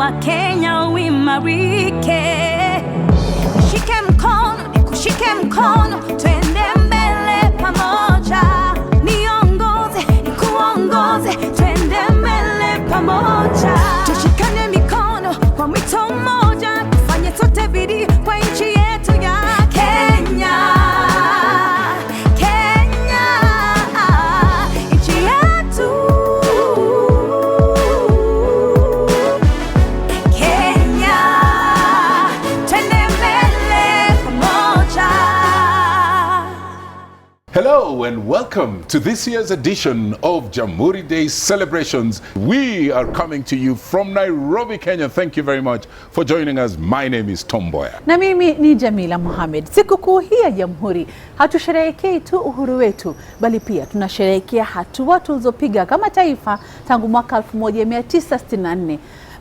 wa Kenya uimarike. Nishike mkono, nikushike mkono, twende mbele pamoja. Niongoze, nikuongoze, twende mbele pamoja. Tushikane mikono kwa mwito mmoja, tufanye sote bidii kwa nchi yetu ya Kenya. Kenya, nchi yetu. Kenya, twende mbele pamoja. Hello and welcome to this year's edition of Jamhuri Day celebrations. We are coming to you from Nairobi, Kenya. Thank you very much for joining us. My name is Tom Boya. Na mimi ni Jamila Mohamed. Sikukuu hii ya Jamhuri hatusherehekei tu uhuru wetu, bali pia tunasherehekea hatua tulizopiga kama taifa tangu mwaka 1964.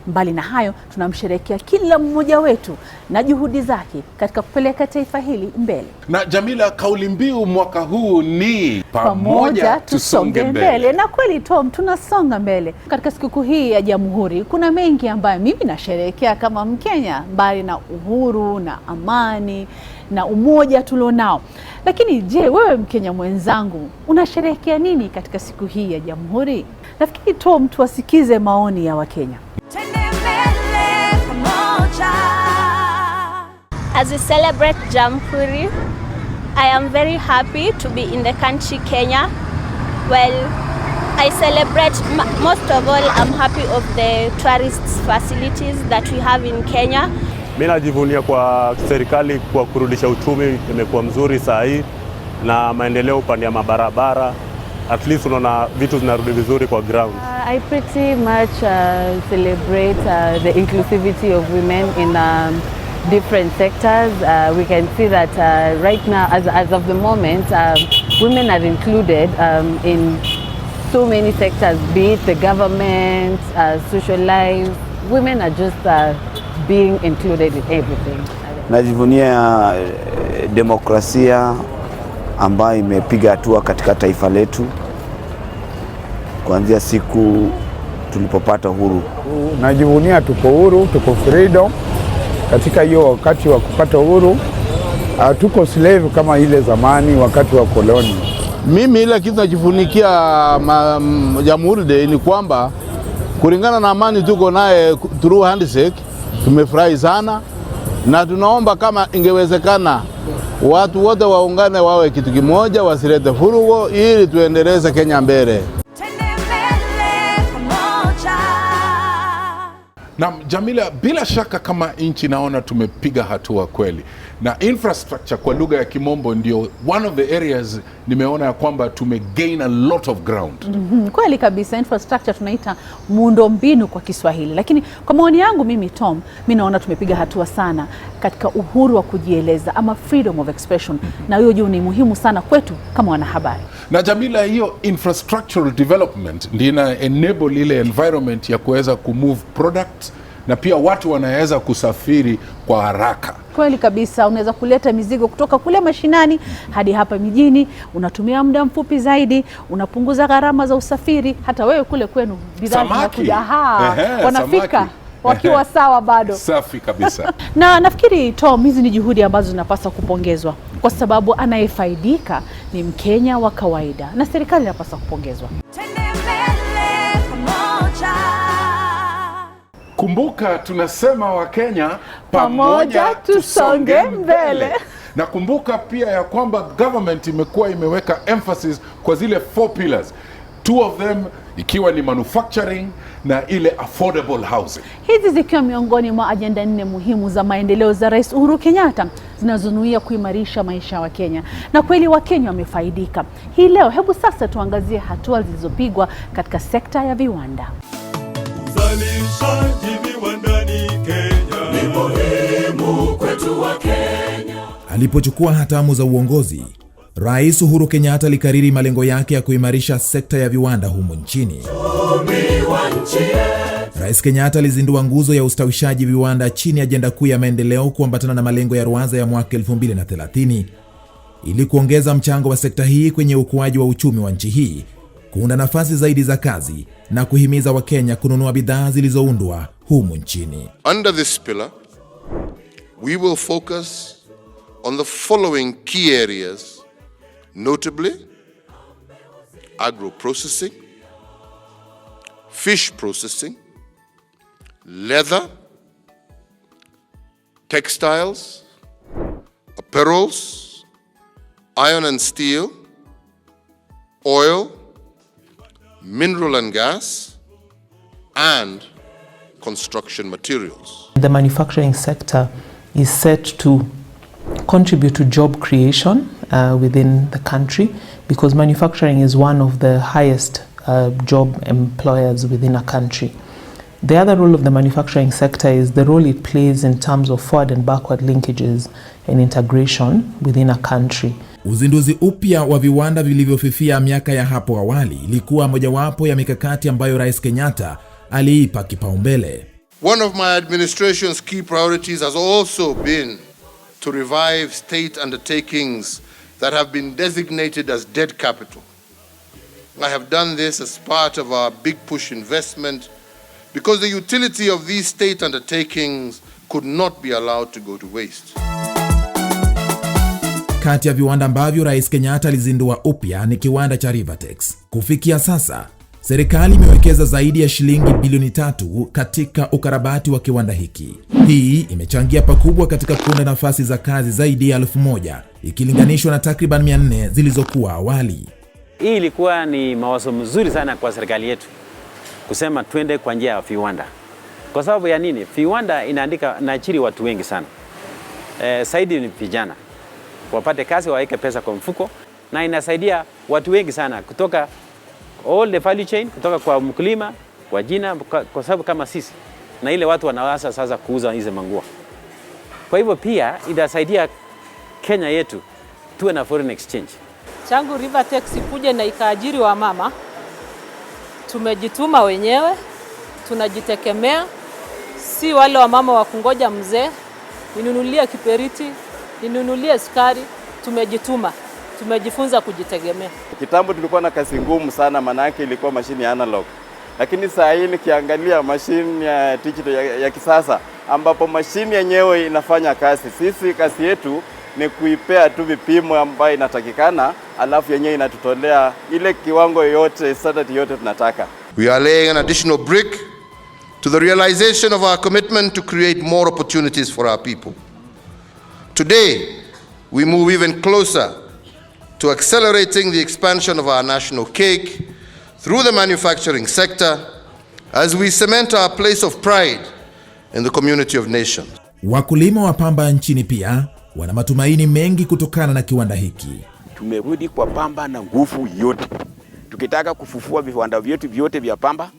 Mbali na hayo, tunamsherehekea kila mmoja wetu na juhudi zake katika kupeleka taifa hili mbele. Na Jamila, kauli mbiu mwaka huu ni pamoja tusonge mbele. Na kweli Tom, tunasonga mbele. Katika sikukuu hii ya Jamhuri kuna mengi ambayo mimi nasherehekea kama Mkenya, mbali na uhuru na amani na umoja tulionao. Lakini je, wewe Mkenya mwenzangu, unasherehekea nini katika siku hii ya Jamhuri? Nafikiri Tom, tuwasikize maoni ya Wakenya. As we celebrate Jamhuri, I am very happy to be in the country Kenya. Well, I celebrate, most of all, I'm happy of the tourist facilities that we have in Kenya. Mimi najivunia kwa serikali kwa kurudisha uchumi, imekuwa mzuri saa hii na maendeleo upande ya mabarabara. At least unaona vitu zinarudi vizuri kwa ground. I pretty much celebrate the inclusivity of women in different sectors. We can see that right now, as of the moment, women are included in so many sectors, be it the government, social life. Women are just being included in everything. Najivunia demokrasia ambayo imepiga hatua katika taifa letu kuanzia siku tulipopata uhuru. Najivunia tuko huru, tuko freedom. Katika hiyo wakati wa kupata uhuru, tuko slave kama ile zamani wakati wa koloni. Mimi ile kitu najivunikia Jamhuri Day ni kwamba kulingana na amani tuko naye through handshake, tumefurahi sana na tunaomba kama ingewezekana watu wote waungane wawe kitu kimoja, wasilete vurugo ili tuendeleze Kenya mbele. Na Jamila, bila shaka kama nchi naona tumepiga hatua kweli. Na infrastructure kwa lugha ya Kimombo ndio one of the areas nimeona ya kwamba tumegain a lot of ground. Kweli kabisa, infrastructure tunaita muundombinu kwa Kiswahili. Lakini kwa maoni yangu mimi Tom, mimi naona tumepiga hatua sana katika uhuru wa kujieleza ama freedom of expression. Na hiyo juu ni muhimu sana kwetu kama wanahabari. Na Jamila, hiyo infrastructural development ndio ina enable ile environment ya kuweza kumove products na pia watu wanaweza kusafiri kwa haraka. Kweli kabisa, unaweza kuleta mizigo kutoka kule mashinani hadi hapa mijini, unatumia muda mfupi zaidi, unapunguza gharama za usafiri. Hata wewe kule kwenu bidhaa zinakuja wanafika wakiwa sawa bado. Safi kabisa. Na nafikiri Tom, hizi ni juhudi ambazo zinapaswa kupongezwa kwa sababu anayefaidika ni Mkenya wa kawaida na serikali inapaswa kupongezwa. Kumbuka tunasema wa Kenya pamoja tusonge mbele. Na kumbuka pia ya kwamba government imekuwa imeweka emphasis kwa zile 4 pillars. 2 of them ikiwa ni manufacturing na ile affordable housing. Hizi zikiwa miongoni mwa ajenda 4 muhimu za maendeleo za Rais Uhuru Kenyatta zinazonuia kuimarisha maisha wa Kenya. Na kweli wa Kenya wamefaidika. Hii leo hebu sasa tuangazie hatua zilizopigwa katika sekta ya viwanda. Uzalishaji viwandani Kenya ni muhimu kwetu wa Kenya. Alipochukua hatamu za uongozi, Rais Uhuru Kenyatta alikariri malengo yake ya kuimarisha sekta ya viwanda humu nchini. Rais Kenyatta alizindua nguzo ya ustawishaji viwanda chini ya ajenda kuu ya maendeleo kuambatana na malengo ya Rwanda ya mwaka 2030 ili kuongeza mchango wa sekta hii kwenye ukuaji wa uchumi wa nchi hii kuunda nafasi zaidi za kazi na kuhimiza Wakenya kununua bidhaa zilizoundwa humu nchini. Under this pillar, we will focus on the following key areas, notably agro-processing, fish processing, leather, textiles, apparels, iron and steel, oil, mineral and gas, and construction materials. The manufacturing sector is set to contribute to job creation within the country, because manufacturing is one of the highest job employers within a country. The other role of the manufacturing sector is the role it plays in terms of forward and backward linkages and integration within a country. Uzinduzi upya wa viwanda vilivyofifia miaka ya hapo awali ilikuwa mojawapo ya mikakati ambayo Rais Kenyatta aliipa kipaumbele. One of my administration's key priorities has also been to revive state undertakings that have been designated as dead capital. I have done this as part of our big push investment because the utility of these state undertakings could not be allowed to go to waste. Kati ya viwanda ambavyo Rais Kenyatta alizindua upya ni kiwanda cha Rivertex. Kufikia sasa, serikali imewekeza zaidi ya shilingi bilioni 3 katika ukarabati wa kiwanda hiki. Hii imechangia pakubwa katika kuunda nafasi za kazi zaidi ya 1000 ikilinganishwa na takriban 400 zilizokuwa awali. Hii ilikuwa ni mawazo mzuri sana kwa serikali yetu kusema twende kwa njia ya viwanda. Kwa sababu ya nini? Viwanda inaajiri watu wengi sana. Saidi ni vijana. Wapate kazi, waweke pesa kwa mfuko, na inasaidia watu wengi sana kutoka all the value chain, kutoka kwa mkulima, kwa jina, kwa sababu kama sisi na ile watu wanaweza sasa kuuza hizo manguo. Kwa hivyo pia inasaidia Kenya yetu tuwe na foreign exchange. Changu Rivertex ikuje na ikaajiri wa mama. Tumejituma wenyewe, tunajitekemea, si wale wa mama wa kungoja mzee ninunulie kiperiti, ninunulie sukari. Tumejituma, tumejifunza kujitegemea. Kitambo tulikuwa na kazi ngumu sana, manake ilikuwa mashini ya analog. Lakini saa hii nikiangalia mashini ya digital ya kisasa, ambapo mashini yenyewe inafanya kazi. Sisi kazi yetu ni kuipea tu vipimo ambayo inatakikana, alafu yenyewe inatutolea ile kiwango yote, standard yote tunataka. We are laying an additional brick to the realization of our commitment to create more opportunities for our people. Today, we move even closer to accelerating the expansion of our national cake through the manufacturing sector as we cement our place of pride in the community of nations. Wakulima wa pamba nchini pia wana matumaini mengi kutokana na kiwanda hiki. Tumerudi kwa pamba na nguvu yote. Tukitaka kufufua viwanda vyetu vyote vya pamba,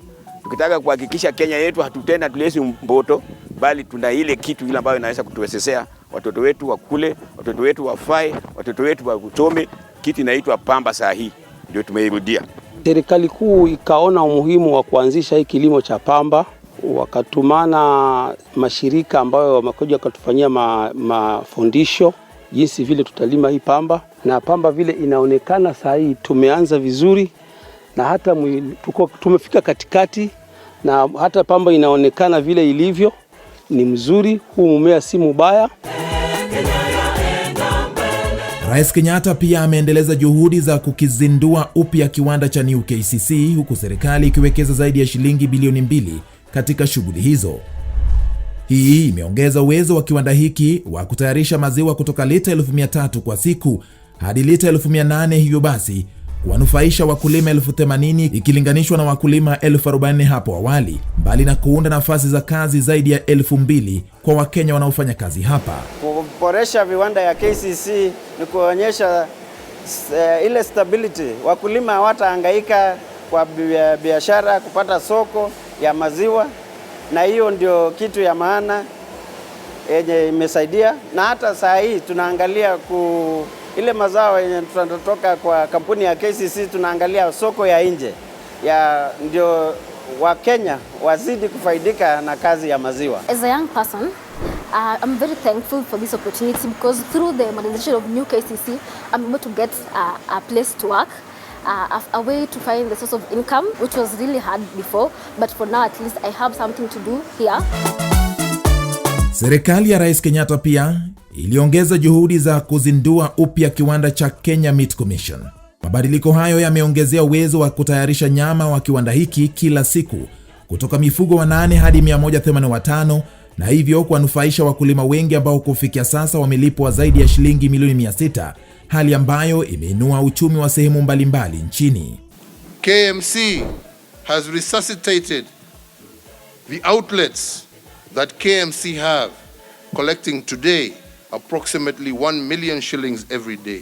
tukitaka kuhakikisha Kenya yetu hatutenda tulezi mboto, bali tuna ile kitu ile ambayo inaweza kutuwezesha watoto wetu wakule, watoto wetu wafae, watoto wetu wasome. Kitu inaitwa pamba saa hii ndio tumeirudia. Serikali kuu ikaona umuhimu wa kuanzisha hii kilimo cha pamba, wakatumana mashirika ambayo wamekuja kutufanyia mafundisho jinsi vile tutalima hii pamba, na pamba vile inaonekana saa hii tumeanza vizuri, na hata tumefika katikati, na hata pamba inaonekana vile ilivyo ni mzuri. Huu mmea si mbaya. Rais Kenyatta pia ameendeleza juhudi za kukizindua upya kiwanda cha New KCC, huku serikali ikiwekeza zaidi ya shilingi bilioni 2 katika shughuli hizo. Hii imeongeza uwezo wa kiwanda hiki wa kutayarisha maziwa kutoka lita 1300 kwa siku hadi lita 1800, hivyo basi kuwanufaisha wakulima 80,000 ikilinganishwa na wakulima 40,000 hapo awali, mbali na kuunda nafasi za kazi zaidi ya 2,000 kwa Wakenya wanaofanya kazi hapa. Kuboresha viwanda ya KCC ni kuonyesha ile stability. Wakulima hawatahangaika kwa biashara kupata soko ya maziwa, na hiyo ndio kitu ya maana yenye imesaidia. Na hata saa hii tunaangalia ile mazao yenye tunatoka kwa kampuni ya KCC, tunaangalia soko ya nje ya ndio Wakenya wazidi kufaidika na kazi ya maziwa. As a young person, I'm very thankful for this opportunity because through the modernization of New KCC, I'm able to get a place to work. a way to find the source of income, which was really hard before, but for now at least I have something to do here. Serikali ya Rais Kenyatta pia iliongeza juhudi za kuzindua upya kiwanda cha Kenya Meat Commission. Mabadiliko hayo yameongezea uwezo wa kutayarisha nyama wa kiwanda hiki kila siku kutoka mifugo 8 hadi 185, na hivyo kuwanufaisha wakulima wengi ambao kufikia sasa wamelipwa zaidi ya shilingi milioni 600, hali ambayo imeinua uchumi wa sehemu mbalimbali nchini. KMC has resuscitated the outlets that KMC have, collecting today approximately 1 million shillings every day.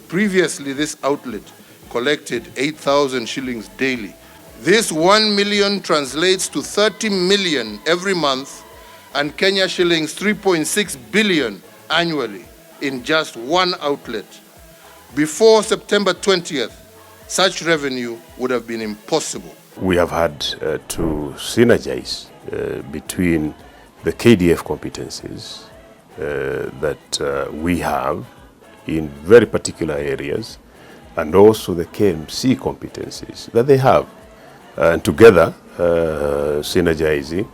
Previously, this outlet collected 8,000 shillings daily. This 1 million translates to 30 million every month and Kenya shillings 3.6 billion annually in just one outlet. Before September 20th, such revenue would have been impossible. We have had to synergize between the KDF competencies that we have in very particular areas and also the KMC competencies that they have. And together, synergizing,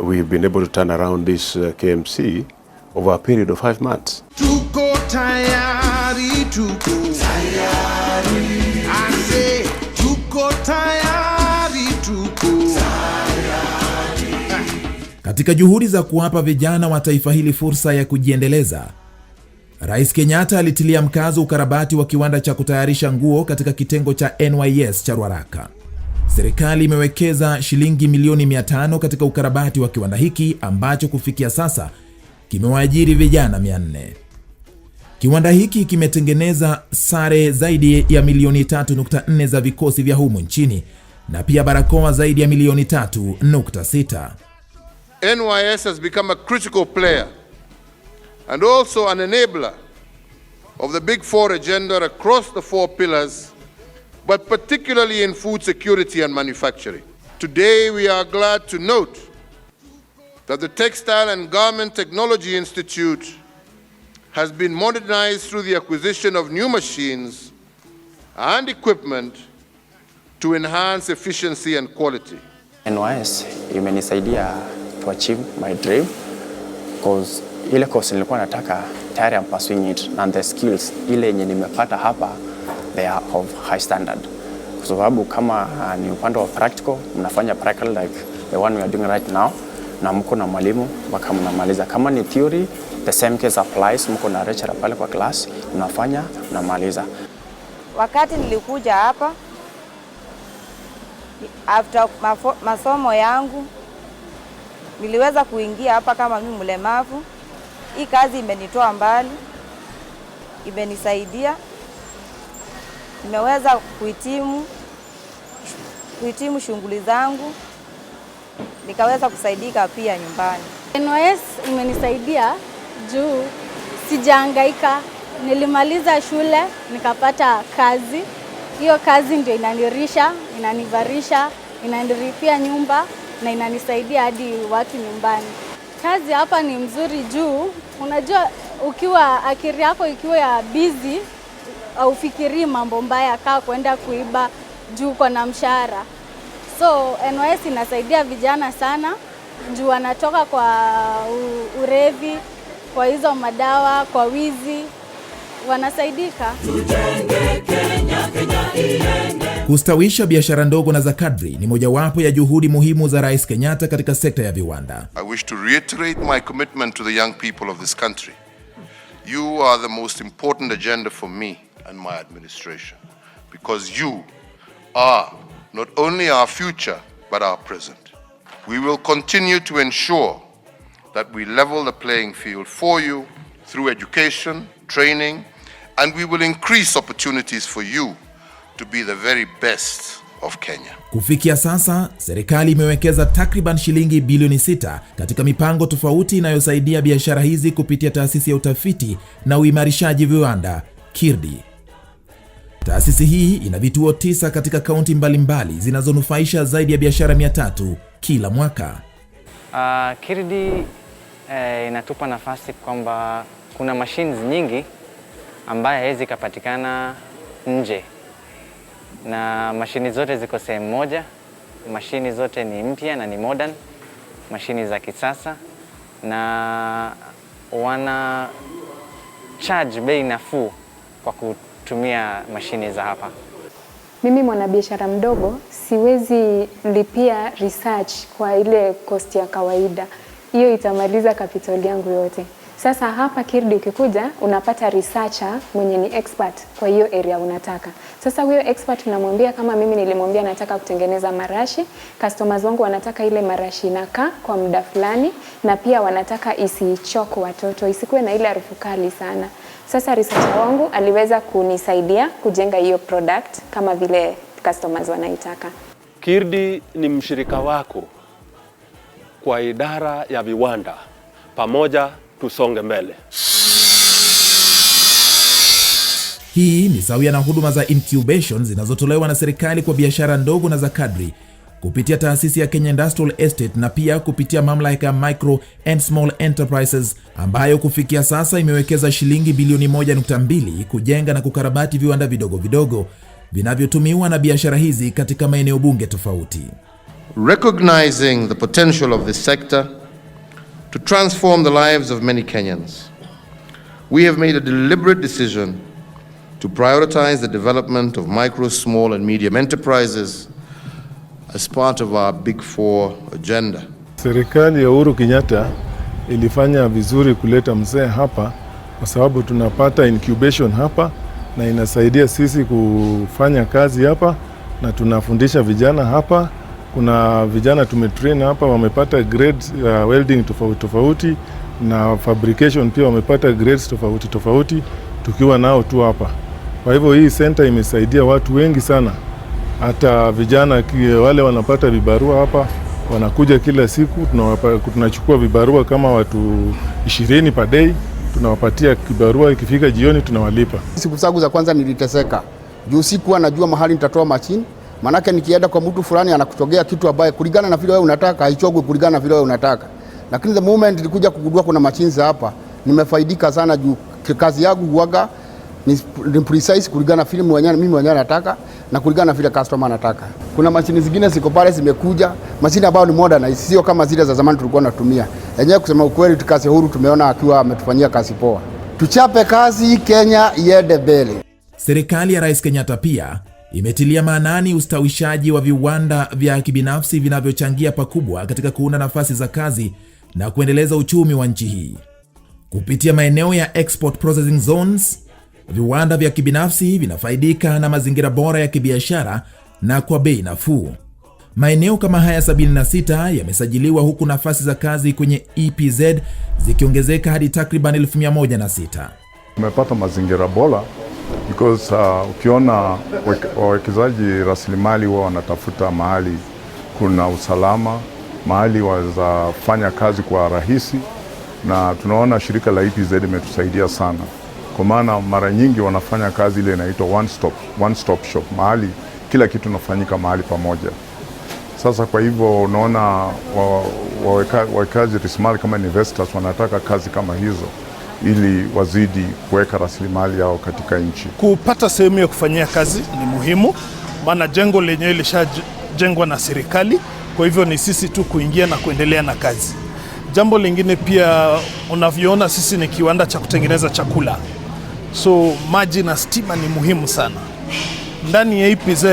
we've been able to turn around this KMC over a period of 5 months. Tuko tayari, tuko tayari. I say, tuko tayari, tuko tayari. Katika juhudi za kuwapa vijana wa taifa hili fursa ya kujiendeleza, Rais Kenyatta alitilia mkazo ukarabati wa kiwanda cha kutayarisha nguo katika kitengo cha NYS cha Ruaraka. Serikali imewekeza shilingi milioni 500 katika ukarabati wa kiwanda hiki ambacho kufikia sasa kimewaajiri vijana 400. Kiwanda hiki kimetengeneza sare zaidi ya milioni 3.4 za vikosi vya humu nchini na pia barakoa zaidi ya milioni 3.6. NYS has become a critical player and also an enabler of the Big Four agenda across the 4 pillars, but particularly in food security and manufacturing. Today, we are glad to note that the Textile and Garment Technology Institute has been modernized through the acquisition of new machines and equipment to enhance efficiency and quality. NYS imenisaidia to achieve my dream because ile course nilikuwa nataka tayari I'm pursuing it, and the skills ile yenye nimepata hapa they are of high standard. Kwa sababu kama ni upande wa practical, mnafanya practical like the one we are doing right now, na mko na mwalimu mpaka mnamaliza. Kama ni theory, the same case applies, mko na lecturer pale kwa class, mnafanya mnamaliza. Wakati nilikuja hapa after masomo yangu niliweza kuingia hapa kama mimi mlemavu. Hii kazi imenitoa mbali, imenisaidia, nimeweza kuhitimu shughuli zangu, nikaweza kusaidika pia nyumbani. NYS imenisaidia juu sijahangaika, nilimaliza shule nikapata kazi. Hiyo kazi ndio inanirisha, inanivarisha, inanilipia nyumba na inanisaidia hadi watu nyumbani. Kazi hapa ni mzuri juu unajua ukiwa akili yako ikiwa ya busy au fikiri mambo mbaya kaa kwenda kuiba juu kwa na mshahara. So NYS inasaidia vijana sana juu wanatoka kwa urevi, kwa hizo madawa, kwa wizi, wanasaidika. Kustawisha biashara ndogo na za kadri ni mojawapo ya juhudi muhimu za Rais Kenyatta katika sekta ya viwanda. I wish to reiterate my commitment to the young people of this country. You are the most important agenda for me and my administration, because you are not only our future but our present. We will continue to ensure that we level the playing field for you through education, training, and we will increase opportunities for you to be the very best of Kenya. Kufikia sasa, serikali imewekeza takriban shilingi bilioni 6 katika mipango tofauti inayosaidia biashara hizi kupitia taasisi ya utafiti na uimarishaji viwanda KIRDI. Taasisi hii ina vituo 9 katika kaunti mbalimbali zinazonufaisha zaidi ya biashara 300 kila mwaka. KIRDI inatupa nafasi kwamba kuna machines nyingi ambaye hawezi kupatikana nje. na mashini zote ziko sehemu moja. Mashini zote ni mpya na ni modern, mashini za kisasa, na wana charge bei nafuu kwa kutumia mashini za hapa. Mimi mwanabiashara mdogo siwezi lipia research kwa ile cost ya kawaida. Hiyo itamaliza capital yangu yote. Sasa hapa Kirdi ukikuja unapata researcher mwenye ni expert kwa hiyo area unataka. Sasa huyo expert unamwambia, kama mimi nilimwambia nataka kutengeneza marashi, customers wangu wanataka ile marashi inakaa kwa muda fulani, na pia wanataka isichoke watoto, isikuwe na ile harufu kali sana. Sasa researcher wangu aliweza kunisaidia kujenga hiyo product kama vile customers wanaitaka. Kirdi ni mshirika wako kwa idara ya viwanda. Pamoja tusonge mbele. Hii ni sawia na huduma za incubation zinazotolewa na serikali kwa biashara ndogo na za kadri kupitia taasisi ya Kenya Industrial Estate na pia kupitia mamlaka ya Micro and Small Enterprises ambayo kufikia sasa imewekeza shilingi bilioni 1.2 kujenga na kukarabati viwanda vidogo vidogo vinavyotumiwa na biashara hizi katika maeneo bunge tofauti. Recognizing the potential of this sector to transform the lives of many Kenyans, we have made a deliberate decision to prioritize the development of micro, small and medium enterprises as part of our Big Four agenda. Serikali ya Uhuru Kenyatta ilifanya vizuri kuleta mzee hapa kwa sababu tunapata incubation hapa na inasaidia sisi kufanya kazi hapa, na tunafundisha vijana hapa. Kuna vijana tumetrain hapa wamepata grades welding tofauti tofauti, na fabrication pia wamepata grades tofauti tofauti tukiwa nao tu hapa. Kwa hivyo hii center imesaidia watu wengi sana. Hata vijana wale wanapata vibarua hapa, wanakuja kila siku, tunachukua vibarua kama watu 20 per day, tunawapatia kibarua, ikifika jioni tunawalipa. Siku zangu za kwanza niliteseka juu sikuwa najua mahali nitatoa machine. Manake nikienda kwa mtu fulani anakuchogea kitu ambaye kulingana na vile wewe unataka, haichogwe kulingana na vile wewe unataka. Lakini the moment nilikuja kugundua kuna machines hapa, nimefaidika sana juu kazi yangu huaga ni precise kulingana na mimi mwenyewe nataka na kulingana na vile customer anataka. Kuna machine zingine ziko pale zimekuja, machine ambayo ni modern, sio kama zile za zamani tulikuwa tunatumia. Yenyewe kusema ukweli tukasi Uhuru tumeona akiwa ametufanyia kazi poa. Tuchape kazi, Kenya iende mbele. Serikali ya Rais Kenyatta pia imetilia maanani ustawishaji wa viwanda vya kibinafsi vinavyochangia pakubwa katika kuunda nafasi za kazi na kuendeleza uchumi wa nchi hii. Kupitia maeneo ya export processing zones, viwanda vya kibinafsi vinafaidika na mazingira bora ya kibiashara na kwa bei nafuu. Maeneo kama haya 76 yamesajiliwa, huku nafasi za kazi kwenye EPZ zikiongezeka hadi takriban 1106. Tumepata mazingira bora because ukiona wawekezaji rasilimali huwa wanatafuta mahali kuna usalama, mahali waweza fanya kazi kwa rahisi, na tunaona shirika la EPZ imetusaidia sana. Kwa maana mara nyingi wanafanya kazi ile inaitwa one stop shop, mahali kila kitu nafanyika mahali pamoja. Sasa kwa hivyo unaona wawekaji rasilimali kama investors wanataka kazi kama hizo ili wazidi kuweka rasilimali yao katika nchi. Kupata sehemu ya kufanyia kazi ni muhimu, maana jengo lenyewe lishajengwa na serikali, kwa hivyo ni sisi tu kuingia na kuendelea na kazi. Jambo lingine pia, unavyoona sisi ni kiwanda cha kutengeneza chakula, so maji na stima ni muhimu sana. Ndani ya EPZ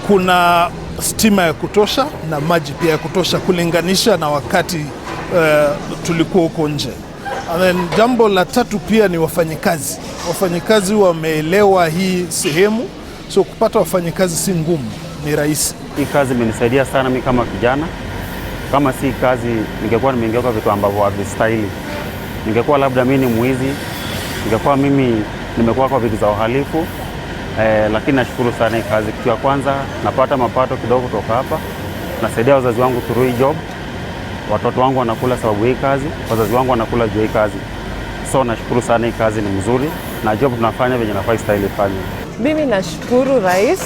kuna stima ya kutosha na maji pia ya kutosha kulinganisha na wakati tulikuwa huko nje. And then, jambo la tatu pia ni wafanyikazi. Wafanyikazi wameelewa hii sehemu, so kupata wafanyikazi si ngumu, ni rahisi. Hii kazi imenisaidia sana mimi kama kijana. Kama si kazi ningekuwa nimeingia kwa vitu ambavyo havistahili. Ningekuwa labda mimi ni mwizi, ningekuwa mimi nimekuwa kwa vitu za uhalifu. Lakini nashukuru sana hii kazi. Kitu ya kwanza, napata mapato kidogo kutoka hapa. Nasaidia wazazi wangu through hii job. Watoto wangu wanakula sababu hii kazi, wazazi wangu wanakula juu hii kazi. So nashukuru sana, hii kazi ni mzuri na job tunafanya venye nafaa istahili fanya. Mimi nashukuru Rais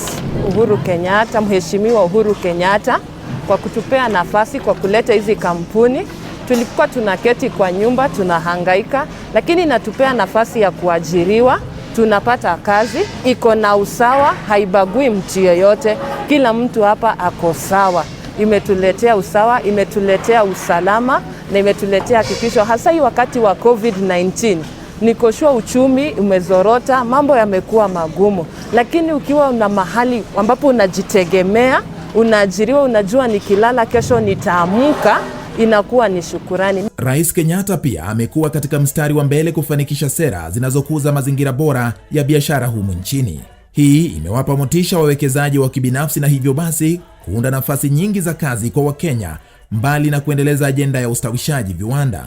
Uhuru Kenyatta, Mheshimiwa Uhuru Kenyatta kwa kutupea nafasi, kwa kuleta hizi kampuni. Tulikuwa tunaketi kwa nyumba tunahangaika, lakini natupea nafasi ya kuajiriwa tunapata kazi, iko na usawa, haibagui mtu yeyote, kila mtu hapa ako sawa. Imetuletea usawa, imetuletea usalama na imetuletea hakikisho, hasa hii wakati wa COVID-19. Nikoshua uchumi umezorota, mambo yamekuwa magumu, lakini ukiwa una mahali ambapo unajitegemea, unaajiriwa, unajua nikilala kesho nitaamka, inakuwa ni shukurani. Rais Kenyatta pia amekuwa katika mstari wa mbele kufanikisha sera zinazokuza mazingira bora ya biashara humu nchini. Hii imewapa motisha wawekezaji wa kibinafsi na hivyo basi kuunda nafasi nyingi za kazi kwa Wakenya, mbali na kuendeleza ajenda ya ustawishaji viwanda.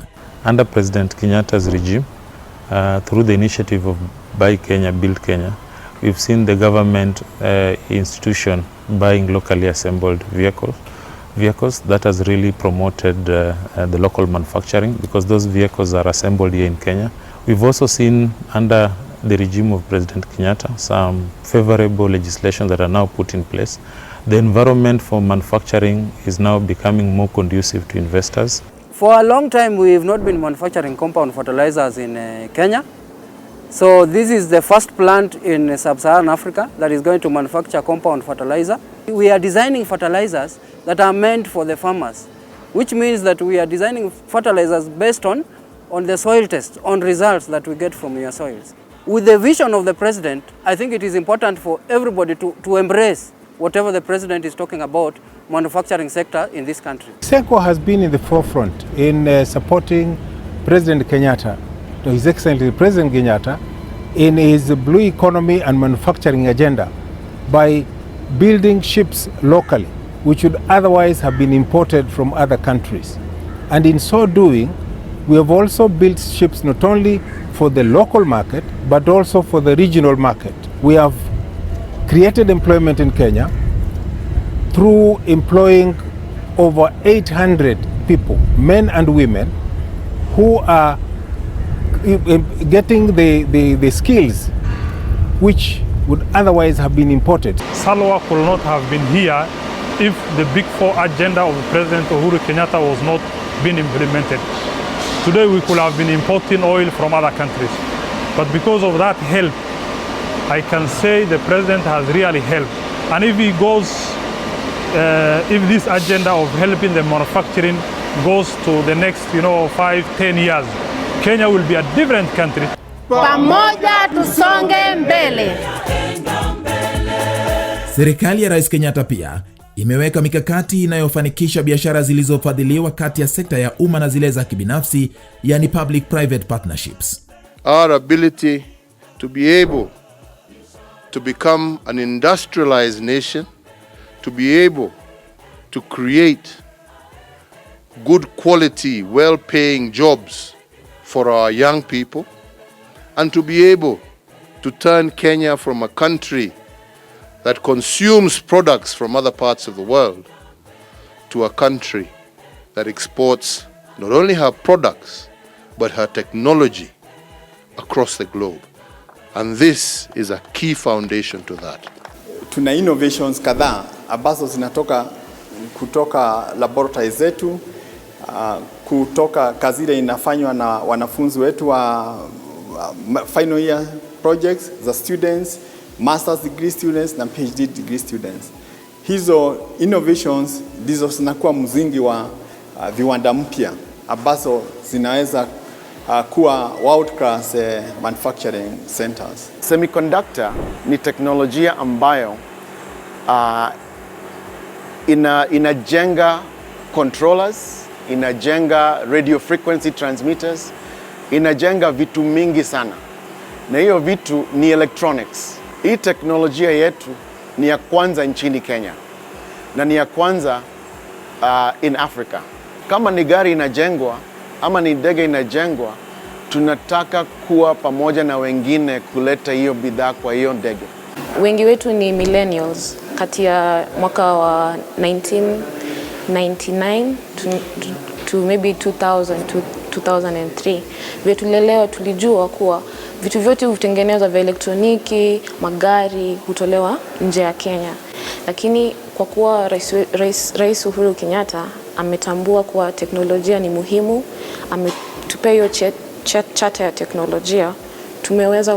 Under President Kenyatta's regime, through the initiative of Buy Kenya, Build Kenya, we've seen the government institution buying locally assembled vehicles that has really promoted the local manufacturing, because those vehicles are assembled here in Kenya. We've also seen under the regime of President Kenyatta some favorable legislation that are now put in place. The environment for manufacturing is now becoming more conducive to investors. For a long time we have not been manufacturing compound fertilizers in Kenya. So this is the first plant in sub-Saharan Africa that is going to manufacture compound fertilizer. We are designing fertilizers that are meant for the farmers, which means that we are designing fertilizers based on the soil test, on results that we get from your soils. With the vision of the president, I think it is important for everybody to embrace whatever the president is talking about manufacturing sector in this country. SECO has been in the forefront in supporting President Kenyatta, His Excellency President Kenyatta, in his blue economy and manufacturing agenda by building ships locally, which would otherwise have been imported from other countries. And in so doing, we have also built ships not only for the local market, but also for the regional market. We have created employment in Kenya through employing over 800 people, men and women, who are getting the skills which would otherwise have been imported. Salwa could not have been here if the Big Four agenda of President Uhuru Kenyatta was not being implemented. Today we could have been importing oil from other countries. But because of that help, I can say the president has really helped. And if he goes, if this agenda of helping the manufacturing goes to the next 5-10 years, Kenya will be a different country. Pamoja tusonge mbele. Serikali ya Rais Kenyatta pia imeweka mikakati inayofanikisha biashara zilizofadhiliwa kati ya sekta ya umma na zile za kibinafsi, yani public-private partnerships. Our ability to be able to become an industrialized nation, to be able to create good quality, well-paying jobs for our young people, and to be able to turn Kenya from a country that consumes products from other parts of the world to a country that exports not only her products, but her technology across the globe. And this is a key foundation to that. Tuna innovations kadhaa ambazo zinatoka kutoka laboratory zetu, kutoka kazi ile inafanywa na wanafunzi wetu wa final year projects za students, master's degree students na PhD degree students. Hizo innovations ndizo zinakuwa mzingi wa viwanda mpya ambazo zinaweza kuwa world class manufacturing centers. Semiconductor ni teknolojia ambayo inajenga controllers, inajenga radio frequency transmitters, inajenga vitu mingi sana. Na hiyo vitu ni electronics. Hii teknolojia yetu ni ya kwanza nchini Kenya na ni ya kwanza in Africa. Kama ni gari inajengwa ama ni ndege inajengwa, tunataka kuwa pamoja na wengine kuleta hiyo bidhaa kwa hiyo ndege. Wengi wetu ni millennials kati ya mwaka wa 1999 to maybe 2003. Tulilelewa tulijua kuwa vitu vyote hutengenezwa vya elektroniki, magari hutolewa nje ya Kenya. Lakini kwa kuwa Rais Uhuru Kenyatta ametambua kuwa teknolojia ni muhimu, ametupea hiyo chata ya teknolojia, tumeweza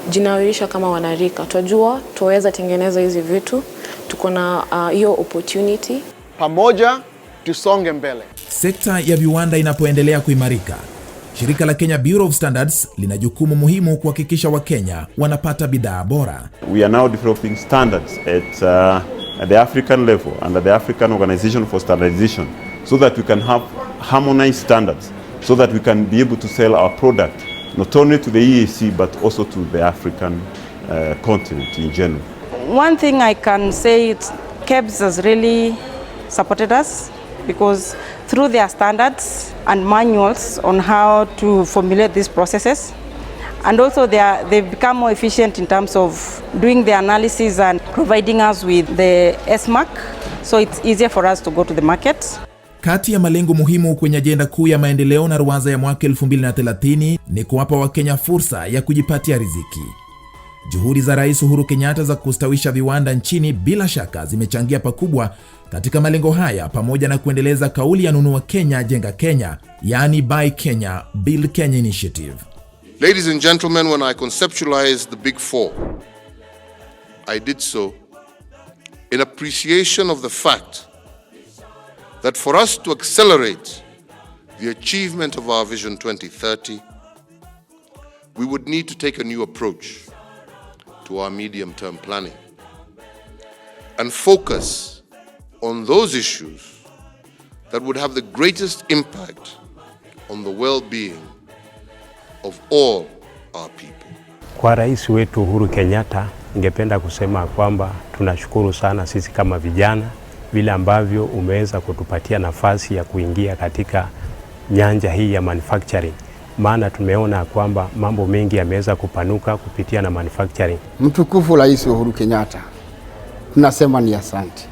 tukijinawirisha kama wanarika, twajua tuweza tengeneza hizi vitu, tuko na hiyo opportunity. Pamoja tusonge mbele. Sekta ya viwanda inapoendelea kuimarika, shirika la Kenya Bureau of Standards lina jukumu muhimu kuhakikisha Wakenya wanapata bidhaa bora. We are now developing standards at the African level under the African Organization for Standardization, so that we can have harmonized standards, so that we can be able to sell our product not only to the EAC but also to the African continent in general. One thing I can say is KEBS has really supported us, because through their standards and manuals on how to formulate these processes, and also they've become more efficient in terms of doing the analysis and providing us with the S-mark, so it's easier for us to go to the market. Kati ya malengo muhimu kwenye ajenda kuu ya maendeleo na ruwaza ya mwaka 2030 ni kuwapa Wakenya fursa ya kujipatia riziki. Juhudi za Rais Uhuru Kenyatta za kustawisha viwanda nchini bila shaka zimechangia pakubwa katika malengo haya, pamoja na kuendeleza kauli ya Nunua Kenya Jenga Kenya, yani Buy Kenya Build Kenya initiative. Ladies and gentlemen, when I conceptualized the Big Four, I did so in appreciation of the fact that for us to accelerate the achievement of our Vision 2030, we would need to take a new approach to our medium-term planning and focus on those issues that would have the greatest impact on the well-being of all our people. Kwa Rais wetu Uhuru Kenyatta, ningependa kusema kwamba tunashukuru sana sisi kama vijana vile ambavyo umeweza kutupatia nafasi ya kuingia katika nyanja hii ya manufacturing, maana tumeona kwamba mambo mengi yameweza kupanuka kupitia na manufacturing. Mtukufu Rais Uhuru Kenyatta, tunasema ni asante.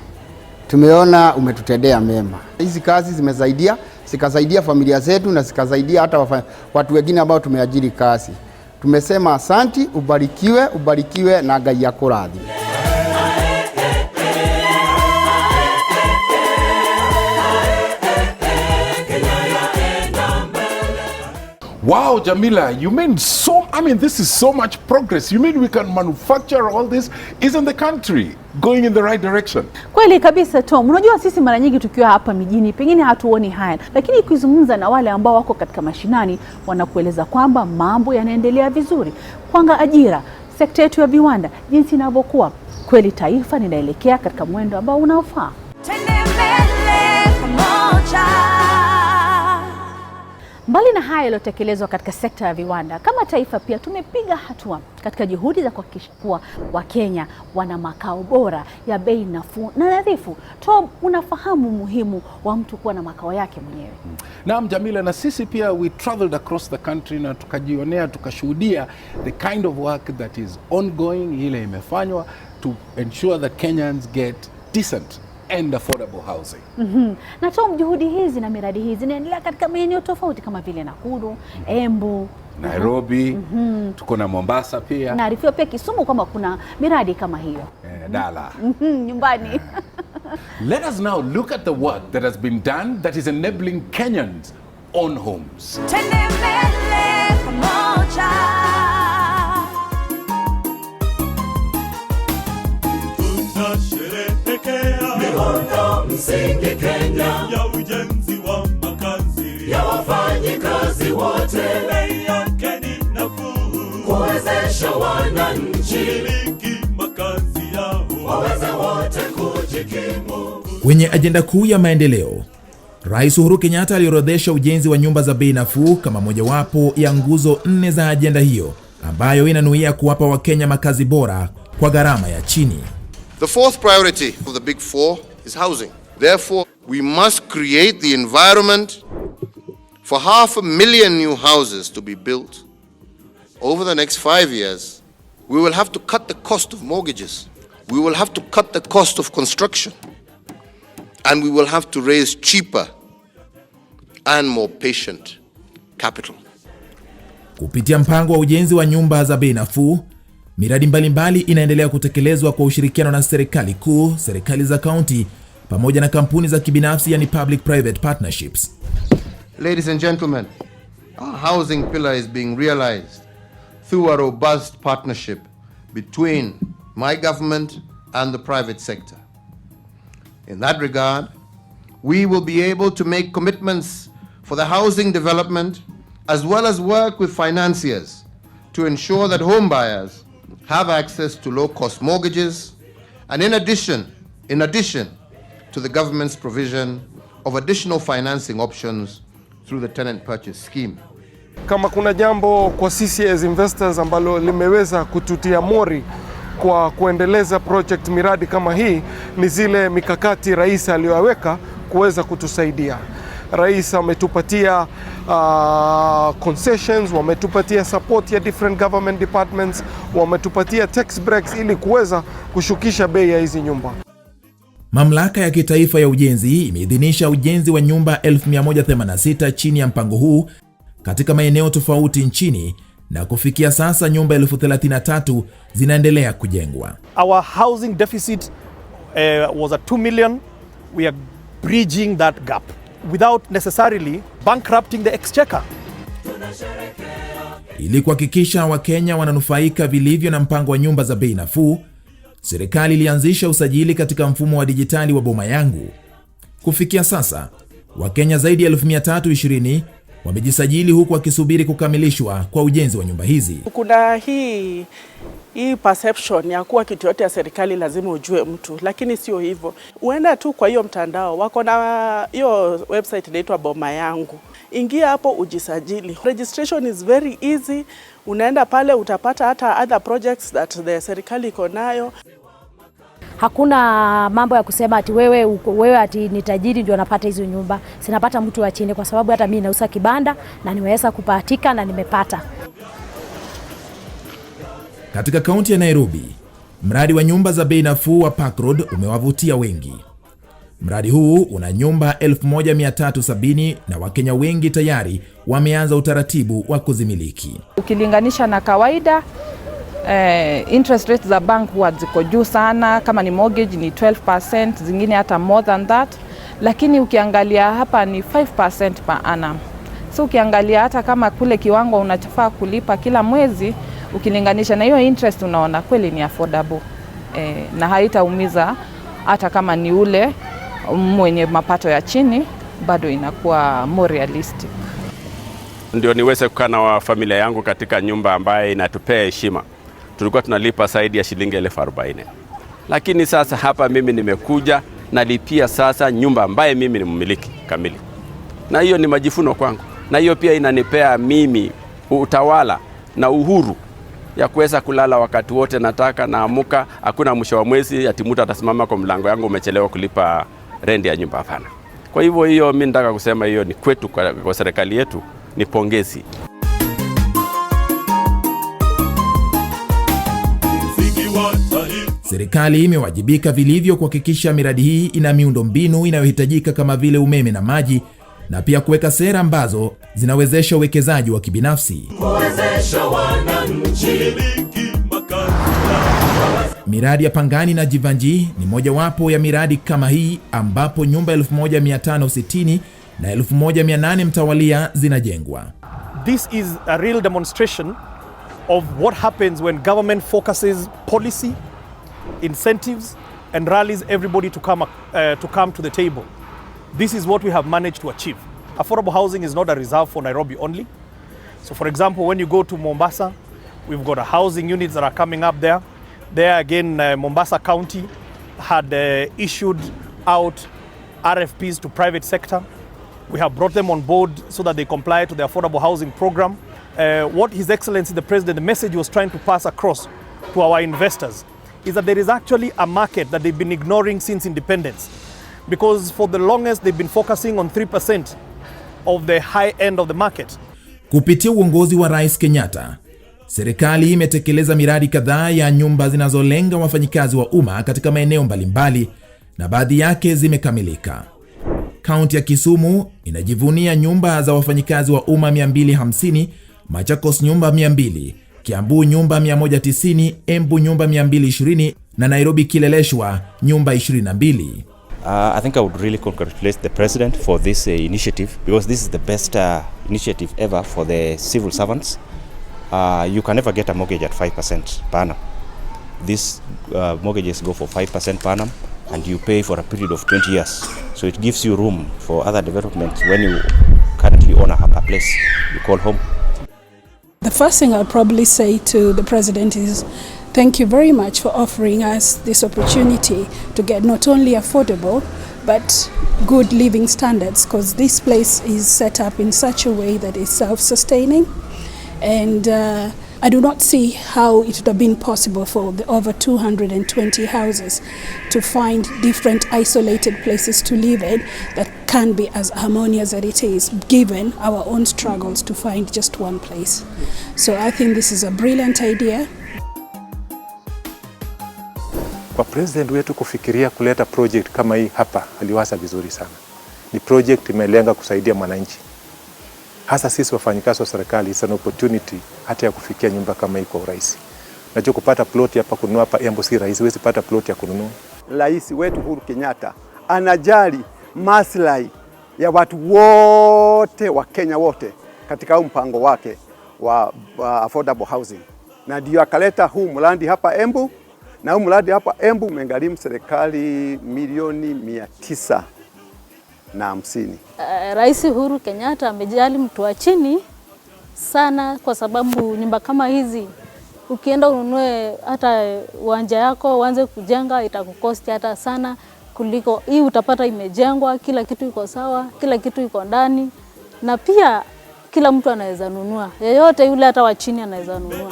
Tumeona umetutendea mema. Hizi kazi zimesaidia, zikasaidia familia zetu na zikasaidia hata watu wengine ambao tumeajiri kazi. Tumesema asante, ubarikiwe na Ngai akurathime. Wow, Jamila, you mean this is so much progress. You mean we can manufacture all this? Isn't the country going in the right direction? Kweli kabisa Tom. Unajua sisi mara nyingi tukiwa hapa mijini pengine hatuoni haya, lakini ukizungumza na wale ambao wako katika mashinani wanakueleza kwamba mambo yanaendelea vizuri. Kwanga ajira, sekta yetu ya viwanda, jinsi inavyokuwa, kweli taifa linaelekea katika mwendo ambao unaofaa. Mbali na haya yaliyotekelezwa katika sekta ya viwanda, kama taifa pia tumepiga hatua katika juhudi za kuhakikisha kuwa Wakenya wana makao bora ya bei nafuu na nadhifu. Tom, unafahamu muhimu wa mtu kuwa na makao yake mwenyewe. Naam Jamila, na sisi pia we traveled across the country na tukajionea, tukashuhudia the kind of work that is ongoing, ile imefanywa to ensure that Kenyans get decent and affordable housing. Na Tom, juhudi hizi na miradi hizi zinaendelea katika maeneo tofauti kama vile Nakuru, Embu, Nairobi, tuko na Mombasa pia. Naarifiwa pia Kisumu kama kuna miradi kama hiyo. Dala. Nyumbani. Let us now look at the work that has been done that is enabling Kenyans own homes. Miundo msingi Kenya ya ujenzi wa makazi ya wafanyikazi wote, bei yake ni nafuu, kuwezesha wananchi miliki makazi yao, waweze wote kujikimu. Kwenye ajenda kuu ya maendeleo, Rais Uhuru Kenyatta aliorodhesha ujenzi wa nyumba za bei nafuu kama mojawapo ya nguzo 4 za ajenda hiyo, ambayo inanuia kuwapa Wakenya makazi bora kwa gharama ya chini. The fourth priority of the Big Four is housing. Therefore, we must create the environment for 500,000 new houses to be built. Over the next 5 years, we will have to cut the cost of mortgages. We will have to cut the cost of construction. And we will have to raise cheaper and more patient capital. Kupitia mpango wa ujenzi wa nyumba za bei nafuu, miradi mbalimbali inaendelea kutekelezwa kwa ushirikiano na serikali kuu, serikali za kaunti, pamoja na kampuni za kibinafsi, yani public-private partnerships. Ladies and gentlemen, our housing pillar is being realized through a robust partnership between my government and the private sector. In that regard, we will be able to make commitments for the housing development as well as work with financiers to ensure that home buyers have access to low-cost mortgages, and in addition to the government's provision of additional financing options through the tenant purchase scheme. Kama kuna jambo kwa sisi as investors ambalo limeweza kututia mori kwa kuendeleza project miradi kama hii ni zile mikakati rais aliyoweka kuweza kutusaidia. Rais ametupatia concessions, wametupatia support ya different government departments, wametupatia tax breaks ili kuweza kushukisha bei ya hizi nyumba. Mamlaka ya kitaifa ya ujenzi imeidhinisha ujenzi wa nyumba 1186 chini ya mpango huu katika maeneo tofauti nchini, na kufikia sasa nyumba 1033 zinaendelea kujengwa. Our housing deficit was at 2 million. We are bridging that gap without necessarily bankrupting the exchequer. Ili kuhakikisha Wakenya wananufaika vilivyo na mpango wa nyumba za bei nafuu, serikali ilianzisha usajili katika mfumo wa dijitali wa Boma Yangu. Kufikia sasa, Wakenya zaidi ya 1320 wamejisajili huku wakisubiri kukamilishwa kwa ujenzi wa nyumba hizi. Kuna hii perception ya kuwa kitu yote ya serikali lazima ujue mtu, lakini sio hivyo. Uenda tu kwa hiyo mtandao, wako na hiyo website inaitwa Boma Yangu. Ingia hapo ujisajili. Registration is very easy. Unaenda pale utapata hata other projects that the serikali iko nayo. Hakuna mambo ya kusema ati wewe ati ni tajiri ndio unapata hizo nyumba. Sinapata mtu wa chini, kwa sababu hata mimi nauza kibanda na nimeweza kupatika na nimepata. Katika kaunti ya Nairobi, mradi wa nyumba za bei nafuu wa Park Road umewavutia wengi. Mradi huu una nyumba 1370 na Wakenya wengi tayari wameanza utaratibu wa kuzimiliki. Ukilinganisha na kawaida, interest rates za bank huwa ziko juu sana. Kama ni mortgage ni 12%, zingine hata more than that. Lakini ukiangalia hapa ni 5% per annum. So ukiangalia hata kama kule kiwango unachofaa kulipa kila mwezi, ukilinganisha na hiyo interest, unaona kweli ni affordable. Na haitaumiza hata kama ni ule mwenye mapato ya chini, bado inakuwa more realistic. Ndio niweze kukaa na familia yangu katika nyumba ambaye inatupea heshima. Tulikuwa tunalipa zaidi ya shilingi 40,000. Lakini sasa hapa mimi nimekuja nalipia sasa nyumba ambaye mimi ni mmiliki kamili. Na hiyo ni majifuno kwangu. Na hiyo pia inanipea mimi utawala na uhuru ya kuweza kulala wakati wote nataka, naamuka, hakuna mwisho wa mwezi ati mtu atasimama kwa mlango yangu umechelewa kulipa rent ya nyumba, hapana. Kwa hivyo hiyo mimi nataka kusema hiyo ni kwetu, kwa serikali yetu ni pongezi. Serikali imewajibika vilivyo kuhakikisha miradi hii ina miundombinu inayohitajika kama vile umeme na maji, na pia kuweka sera ambazo zinawezesha uwekezaji wa kibinafsi. Miradi ya Pangani na Jivanji ni mojawapo ya miradi kama hii, ambapo nyumba 1560 na 1800 mtawalia zinajengwa. This is a real demonstration of what happens when government focuses policy, incentives and rallies everybody to come to the table. This is what we have managed to achieve. Affordable housing is not a reserve for Nairobi only. So for example, when you go to Mombasa, we've got housing units that are coming up there. There again, Mombasa County had issued out RFPs to private sector. We have brought them on board so that they comply to the affordable housing program. What His Excellency the President, the message he was trying to pass across to our investors is that there is actually a market that they've been ignoring since independence. Because for the longest they've been focusing on 3% of the high end of the market. Kupitia uongozi wa Rais Kenyatta, serikali imetekeleza miradi kadhaa ya nyumba zinazolenga wafanyikazi wa umma katika maeneo mbalimbali, na baadhi yake zimekamilika. Kaunti ya Kisumu inajivunia nyumba za wafanyikazi wa umma 250, Machakos nyumba 200, Kiambu nyumba 190, Embu nyumba 220 na Nairobi kileleshwa nyumba 22. I think I would really congratulate the President for this initiative, because this is the best initiative ever for the civil servants. you can never get a mortgage at 5% per annum. These mortgages go for 5% per annum, and you pay for a period of 20 years. So it gives you room for other developments when you currently own a place you call home. The first thing I'll probably say to the President is thank you very much for offering us this opportunity to get not only affordable but good living standards, because this place is set up in such a way that is self-sustaining, and I do not see how it would have been possible for the over 220 houses to find different isolated places to live in that can be as harmonious as it is, given our own struggles to find just one place. So I think this is a brilliant idea. Kwa president wetu kufikiria kuleta project kama hii hapa, aliwaza vizuri sana. Ni project imelenga kusaidia mwananchi. Hasa sisi wafanyikazi wa serikali, it's an opportunity hata ya kufikia nyumba kama hii kwa urahisi. Unajua kupata plot hapa kununua hapa Embu si rahisi, huwezi pata plot ya kununua. Rais wetu Uhuru Kenyatta anajali maslahi ya watu wote wa Kenya wote katika mpango wake wa affordable housing. Na ndio akaleta huu mradi hapa Embu, na huu mradi hapa Embu umegharimu serikali milioni 950. Rais Uhuru Kenyatta amejali mtu wa chini sana, kwa sababu nyumba kama hizi ukienda ununue hata uwanja yako uanze kujenga itakukosti hata sana kuliko hii. Utapata imejengwa, kila kitu iko sawa, kila kitu iko ndani, na pia kila mtu anaweza nunua, yeyote yule hata wa chini anaweza nunua.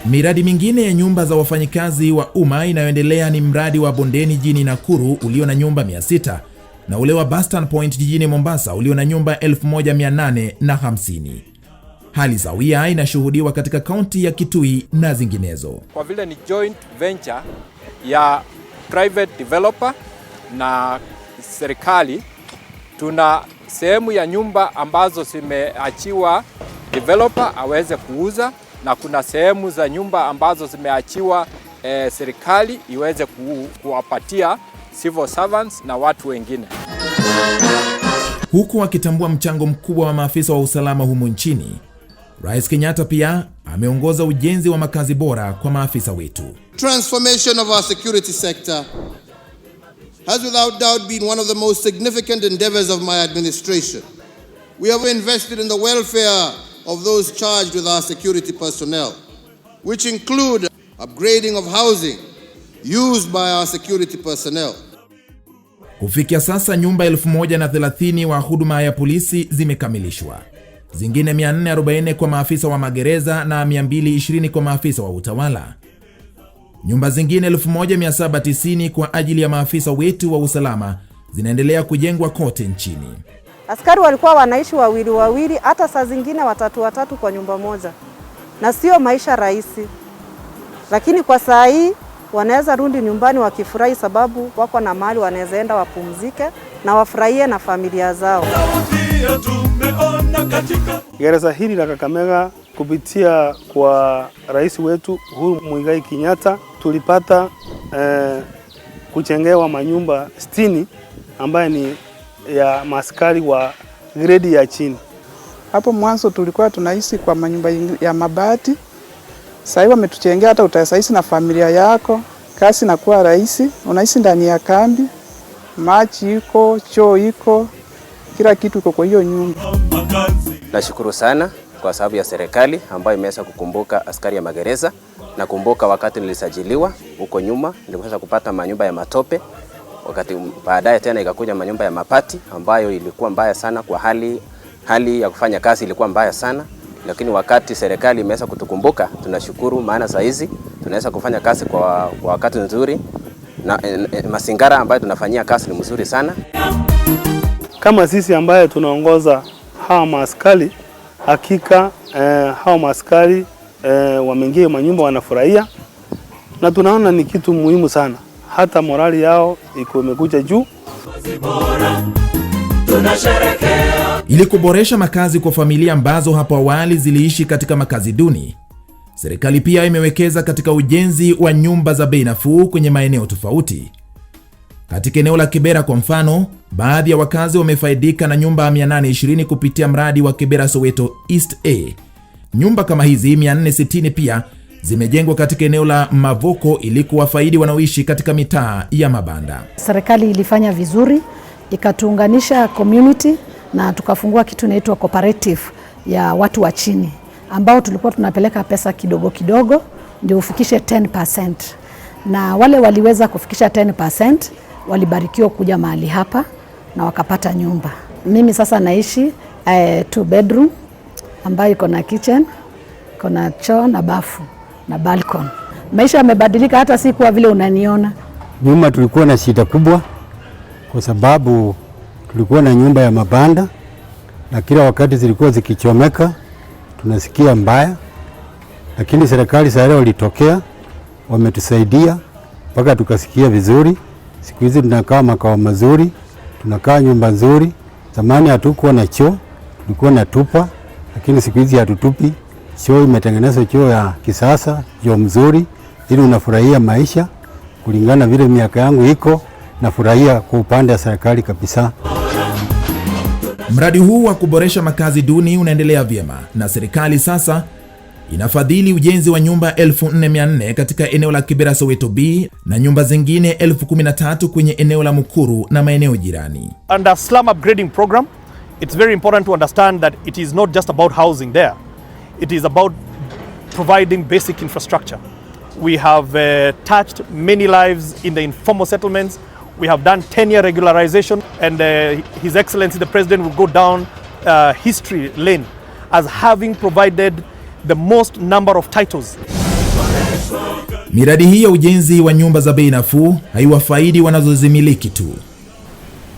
Miradi mingine ya nyumba za wafanyikazi wa umma inayoendelea ni mradi wa Bondeni jijini Nakuru ulio na nyumba 600 na ule wa Boston Point jijini Mombasa ulio na nyumba 1850. Hali sawia inashuhudiwa katika kaunti ya Kitui na zinginezo. Kwa vile ni joint venture ya private developer na serikali, tuna sehemu ya nyumba ambazo zimeachiwa developer aweze kuuza, na kuna sehemu za nyumba ambazo zimeachiwa serikali iweze kuwapatia civil servants na watu wengine. Huku akitambua mchango mkubwa wa maafisa wa usalama humu nchini, Rais Kenyatta pia ameongoza ujenzi wa makazi bora kwa maafisa wetu. Transformation of our security sector has without doubt been one of the most significant endeavors of my administration. We have invested in the welfare of those charged with our security personnel, which include upgrading of housing used by our security personnel. Kufikia sasa nyumba 1030 wa huduma ya polisi zimekamilishwa. Zingine 440 kwa maafisa wa magereza na 220 kwa maafisa wa utawala. Nyumba zingine 1790 kwa ajili ya maafisa wetu wa usalama zinaendelea kujengwa kote nchini. Askari walikuwa wanaishi wawili, hata saa zingine watatu kwa nyumba moja. Na sio maisha rahisi. Lakini kwa saa hii wanaweza rudi nyumbani wakifurahi, sababu wako na mahali wanaweza enda wapumzike na wafurahie na familia zao. Gereza hili la Kakamega kupitia kwa rais wetu Uhuru Muigai Kenyatta tulipata kuchengewa manyumba 60 ambaye ni ya maskari wa grade ya chini. Hapo mwanzo tulikuwa tunaishi kwa manyumba ya mabati. Sasa hivi wametuchengea hata utaishi na familia yako. Kazi inakuwa rahisi, unaishi ndani ya kambi. Maji iko, choo iko, kila kitu iko kwa hiyo nyumba. Nashukuru sana kwa sababu ya serikali ambayo imeweza kukumbuka askari ya magereza. Nakumbuka wakati nilisajiliwa huko nyuma niliweza kupata manyumba ya matope. Wakati baadaye tena ikakuja manyumba ya mapati ambayo ilikuwa mbaya sana, kwa hali ya kufanya kazi ilikuwa mbaya sana. Lakini wakati serikali imeweza kutukumbuka, tunashukuru, maana saa hizi tunaweza kufanya kazi kwa wakati nzuri, na mazingira ambayo tunafanyia kazi ni mzuri sana. Kama sisi ambaye tunaongoza hawa maaskari, hakika hawa maaskari wameingia manyumba wanafurahia, na tunaona ni kitu muhimu sana. Hata morali yao imekuja juu. Ili kuboresha makazi kwa familia ambazo hapo awali ziliishi katika makazi duni, serikali pia imewekeza katika ujenzi wa nyumba za bei nafuu kwenye maeneo tofauti. Katika eneo la Kibera kwa mfano, baadhi ya wakazi wamefaidika na nyumba 820 kupitia mradi wa Kibera Soweto East A. Nyumba kama hizi 460 pia zimejengwa katika eneo la Mavoko ili kuwafaidi wanaoishi katika mitaa ya mabanda. Serikali ilifanya vizuri, ikatuunganisha community na tukafungua kitu inaitwa cooperative ya watu wa chini, ambao tulikuwa tunapeleka pesa kidogo kidogo ndio ufikishe 10%. Na wale waliweza kufikisha 10% walibarikiwa kuja mahali hapa na wakapata nyumba. Mimi sasa naishi 2 bedroom ambayo iko na kitchen, iko na choo na bafu na balcony. Maisha yamebadilika, hata si kwa vile unaniona. Nyuma tulikuwa na shida kubwa kwa sababu tulikuwa na nyumba ya mabanda na kila wakati zilikuwa zikichomeka, tunasikia mbaya. Lakini serikali sasa walitokea, wametusaidia mpaka tukasikia vizuri. Siku hizi tunakaa makao mazuri, tunakaa nyumba nzuri. Zamani hatukuwa na choo, tulikuwa na tupa, lakini siku hizi hatutupi. Choo imetengenezwa, choo ya kisasa, choo mzuri, ili unafurahia maisha kulingana vile miaka yangu iko, nafurahia kwa upande wa serikali kabisa. Mradi huu wa kuboresha makazi duni unaendelea vyema na serikali sasa inafadhili ujenzi wa nyumba 1400 katika eneo la Kibera Soweto B na nyumba zingine 13,000 kwenye eneo la Mukuru na maeneo jirani. Under slum upgrading program, it's very important to understand that it is not just about housing there. It is about providing basic infrastructure. We have touched many lives in the informal settlements. We have done 10-year regularization, and His Excellency the President will go down history lane as having provided the most number of titles. Miradi hii ya ujenzi wa nyumba za bei nafuu haiwafaidi wanazozimiliki tu.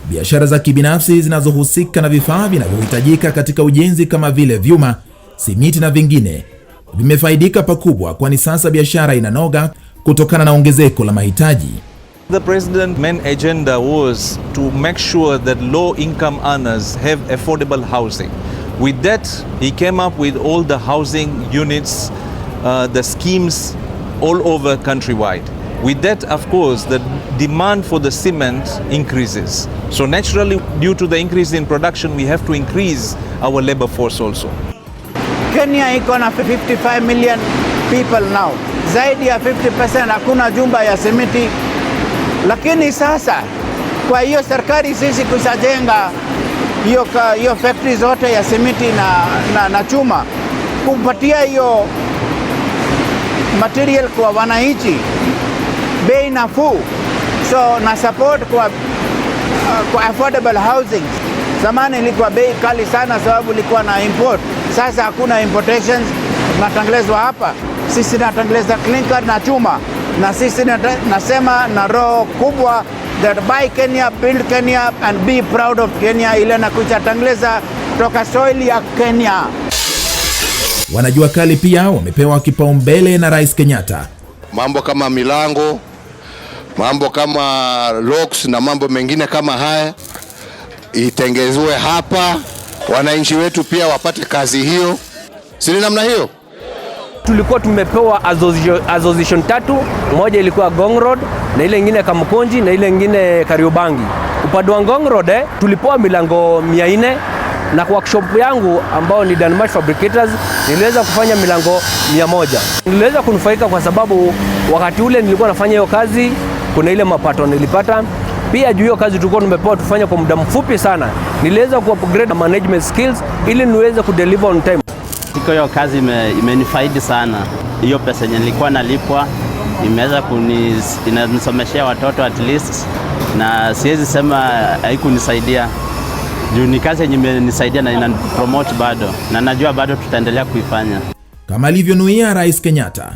Biashara za kibinafsi zinazohusika na vifaa vinavyohitajika katika ujenzi kama vile vyuma, simiti na vingine vimefaidika pakubwa, kwani sasa biashara inanoga kutokana na ongezeko la mahitaji. The President's main agenda was to make sure that low-income earners have affordable housing. With that, he came up with all the housing units, the schemes all over countrywide. With that, of course, the demand for the cement increases. So naturally, due to the increase in production, we have to increase our labor force also. Kenya iko na 55 million people now. Zaidi ya 50% hakuna jumba ya simiti. Lakini sasa kwa hiyo serikali sisi kusajenga hiyo factory zote ya simiti na chuma, kumpatia hiyo material kwa wananchi bei nafuu, so na support kwa affordable housing. Zamani ilikuwa bei kali sana sababu ilikuwa na import. Sasa hakuna importations, tunatengenezwa hapa. Sisi tunatengeneza clinker na chuma, na sisi nasema na roho kubwa that buy Kenya, build Kenya and be proud of Kenya, ile na kuchatengeneza kutoka soil ya Kenya. Wanajua kali pia wamepewa kipaumbele na Rais Kenyatta. Mambo kama milango, mambo kama locks na mambo mengine kama haya itengezwe hapa, wananchi wetu pia wapate kazi hiyo. Si ni namna hiyo? Tulikuwa tumepewa association 3, moja ilikuwa Ngong Road na ile nyingine Kamkonji na ile nyingine Kariobangi. Upande wa Ngong Road tulipewa milango 400, na kwa workshop yangu ambao ni Dignified Fabricators niliweza kufanya milango 100. Niliweza kunufaika kwa sababu wakati ule nilikuwa nafanya hiyo kazi, kuna ile mapato nilipata. Pia juu hiyo kazi tulikuwa tumepewa tufanye kwa muda mfupi sana, niliweza ku-upgrade management skills ili niweze kudeliver on time. Hiyo kazi imenifaidi sana. Hiyo pesa yenye nilikuwa nalipwa imeweza inanisomeshea watoto at least, na siwezi sema haikunisaidia. Juu ni kazi yenye imenisaidia na inanipromote bado, na najua bado tutaendelea kuifanya. Kama alivyonuia Rais Kenyatta,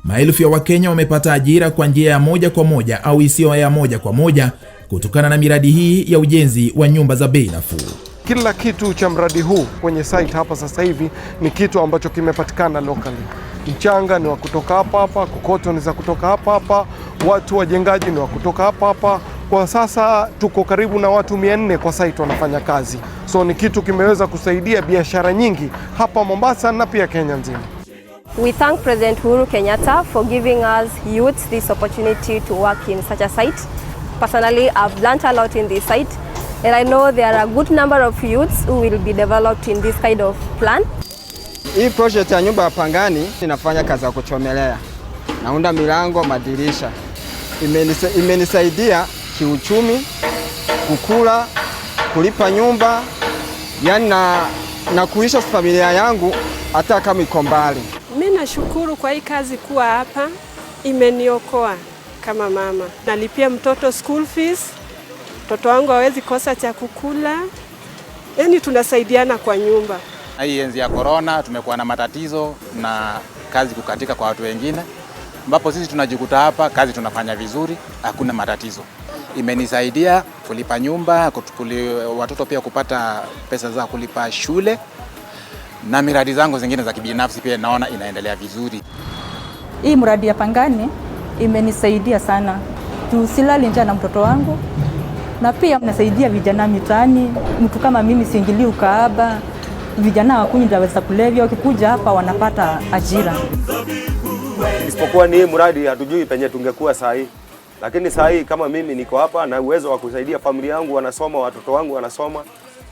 maelfu ya Wakenya wamepata ajira kwa njia ya moja kwa moja au isiyo ya moja kwa moja kutokana na miradi hii ya ujenzi wa nyumba za bei nafuu. Kila kitu cha mradi huu kwenye site hapa sasa hivi ni kitu ambacho kimepatikana locally. Mchanga ni wa kutoka hapa hapa, kokoto ni za kutoka hapa hapa, watu wajengaji ni wa kutoka hapa hapa. Kwa sasa tuko karibu na watu 400 kwa site wanafanya kazi. So ni kitu kimeweza kusaidia biashara nyingi hapa Mombasa na pia Kenya nzima. We thank President Uhuru Kenyatta for giving us youths this opportunity to work in such a site. personally, I've learned a lot in this site, and I know there are a good number of youths who will be developed in this kind of plan. Hii project ya nyumba ya Pangani inafanya kazi ya kuchomelea. Naunda milango, madirisha. Imenisaidia kiuchumi, kukula, kulipa nyumba, yani na kuisha familia yangu hata kama iko mbali. Mimi nashukuru kwa hii kazi kuwa hapa, imeniokoa kama mama. Nalipia mtoto school fees, mtoto wangu hawezi kosa cha kukula. Yani tunasaidiana kwa nyumba. Hii enzi ya corona tumekuwa na matatizo na kazi kukatika kwa watu wengine, ambapo sisi tunajikuta hapa kazi tunafanya vizuri, hakuna matatizo. Imenisaidia kulipa nyumba, watoto pia kupata pesa za kulipa shule, na miradi zangu zingine za kibinafsi pia naona inaendelea vizuri. Hii mradi ya Pangani imenisaidia sana. Tusilali njaa na mtoto wangu, na pia nasaidia vijana mitaani. Mtu kama mimi siingilii ukahaba. Vijana wakunywa dawa za kulevya, wakikuja hapa wanapata ajira. Isipokuwa ni hii mradi hatujui penye tungekuwa saa hii. Lakini saa hii kama mimi niko hapa na uwezo wa kusaidia familia yangu wanasoma, watoto wangu wanasoma,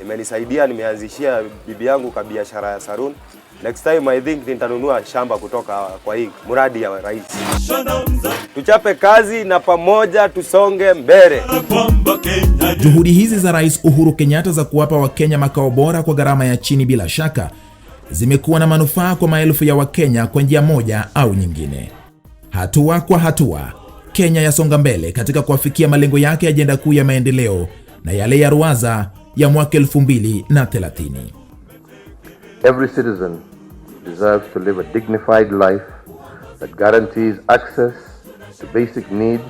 imenisaidia, nimeanzishia bibi yangu kwa biashara ya salon. Next time I think nitanunua shamba kutoka kwa hii mradi ya rais. Tuchape kazi na pamoja tusonge mbele. Juhudi hizi za Rais Uhuru Kenyatta za kuwapa Wakenya makao bora kwa gharama ya chini bila shaka zimekuwa na manufaa kwa maelfu ya Wakenya kwa njia moja au nyingine. Hatua kwa hatua, Kenya yasonga mbele katika kuafikia malengo yake ya ajenda kuu ya maendeleo na yale ya ruwaza ya mwaka 2030. Every citizen deserves to live a dignified life that guarantees access to basic needs,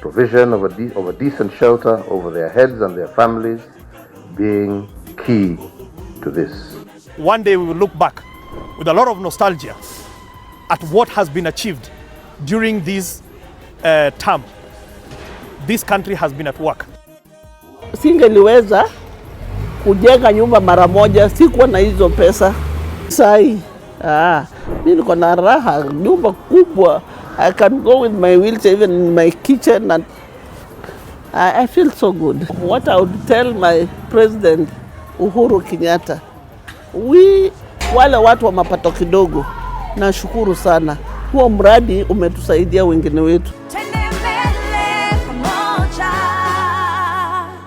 provision of a decent shelter over their heads and their families being key to this. One day we will look back with a lot of nostalgia at what has been achieved during this term. This country has been at work. Singeliweza kujenga nyumba mara moja, sikuwa na hizo pesa. Sai, mimi niko na raha, nyumba kubwa. I can go with my wheelchair even in my kitchen and I feel so good. What I would tell my president Uhuru Kenyatta, wale watu wa mapato kidogo, nashukuru sana. Huo mradi umetusaidia wengine wetu.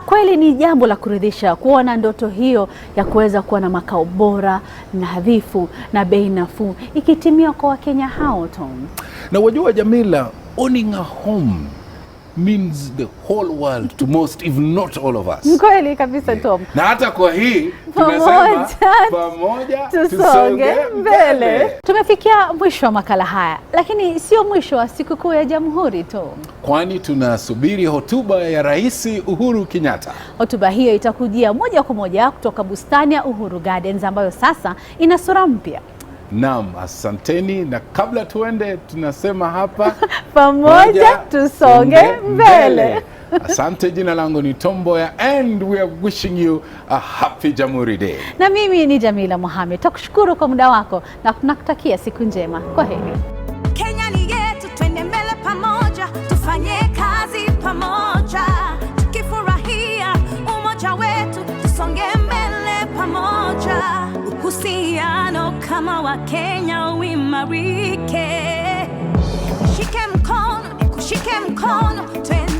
Kweli ni jambo la kuridhisha kuona ndoto hiyo ya kuweza kuwa na makao bora, nadhifu na bei nafuu ikitimia kwa Wakenya hao, Tom. Na wajua Jamila, owning a home means the whole world to most, if not all of us. Kweli kabisa, Tom. Na hata kwa hii tunasema pamoja tusonge mbele. Tumefikia mwisho wa makala haya, lakini sio mwisho wa sikukuu ya Jamhuri, Tom. Kwani tunasubiri hotuba ya Rais Uhuru Kenyatta. Hotuba hiyo itakujia moja kwa moja kutoka bustani ya Uhuru Gardens ambayo sasa ina sura mpya. Naam, asanteni, na kabla tuende tunasema hapa pamoja tusonge mbele. Asante, jina langu ni Tomboya and we are wishing you a happy Jamhuri Day. Na mimi ni Jamila Mohamed. Tukushukuru kwa muda wako na tunakutakia siku njema. Kwaheri. Kenya ni yetu, twende mbele pamoja, tufanye kazi pamoja, tukifurahia umoja wetu, tusonge mbele pamoja. Uhusiano kama wa Kenya uimarike. Nishike mkono, nikushike mkono, twende